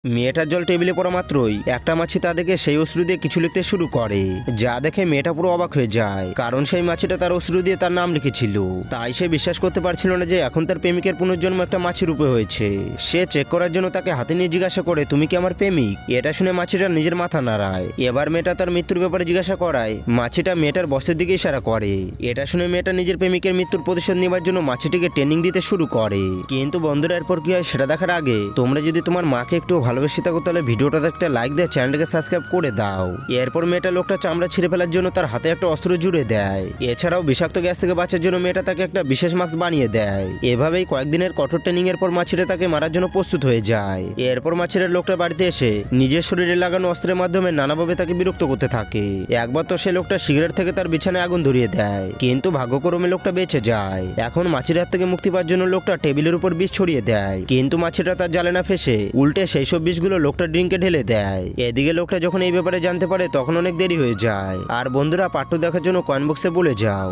মেয়েটার জল টেবিলে পড়া মাত্রই একটা মাছি তা দেখে সেই অশ্রু দিয়ে কিছু লিখতে শুরু করে, যা দেখে মেয়েটা পুরো অবাক হয়ে যায়, কারণ সেই মাছিটা তার অশ্রু দিয়ে তার নাম লিখেছিল। তাই সে বিশ্বাস করতে পারছিল না যে এখন তার প্রেমিকের পুনর্জন্ম একটা মাছি রূপে হয়েছে। সে চেক করার জন্য তাকে হাতে নিয়ে জিজ্ঞাসা করে, তুমি কি আমার প্রেমিক? এটা শুনে মাছিটা নিজের মাথা নাড়ায়। এবার মেয়েটা তার মৃত্যুর ব্যাপারে জিজ্ঞাসা করায় মাছিটা মেয়েটার বসের দিকে ইশারা করে। এটা শুনে মেয়েটা নিজের প্রেমিকের মৃত্যুর প্রতিশোধ নেবার জন্য মাছিটিকে ট্রেনিং দিতে শুরু করে। কিন্তু বন্ধুরা, এরপর কি হয় সেটা দেখার আগে তোমরা যদি তোমার মাকে একটু ভালোবেসে থাকো তাহলে ভিডিওটাতে একটা লাইক দিয়ে চ্যানেলটাকে সাবস্ক্রাইব করে দাও। এরপর মেয়েটা লোকটা চামড়া ছিঁড়ে ফেলার জন্য তার হাতে একটা অস্ত্র জুড়ে দেয়। এছাড়াও বিষাক্ত গ্যাস থেকে বাঁচার জন্য মেয়েটা তাকে একটা বিশেষ মাস্ক বানিয়ে দেয়। এভাবেই কয়েকদিনের কঠোর ট্রেনিং এর পর মাছিটা তাকে মারার জন্য প্রস্তুত হয়ে যায়। এরপর মাছিটা লোকটা বাড়িতে এসে নিজের শরীরে লাগানো অস্ত্রের মাধ্যমে নানাভাবে তাকে বিরক্ত করতে থাকে। একবার তো সে লোকটা সিগারেট থেকে তার বিছানায় আগুন ধরিয়ে দেয়, কিন্তু ভাগ্যক্রমে লোকটা বেঁচে যায়। এখন মাছির হাত থেকে মুক্তি পাওয়ার জন্য লোকটা টেবিলের উপর বিষ ছড়িয়ে দেয়, কিন্তু মাছিটা তার জালে না ফেসে উল্টে সেই সব বিষগুলো লোকটা ড্রিঙ্কে ঢেলে দেয়। এদিকে লোকটা যখন এই ব্যাপারে জানতে পারে তখন অনেক দেরি হয়ে যায়। আর বন্ধুরা, পার্ট 2 দেখার জন্য কমেন্ট বক্সে বলে যাও।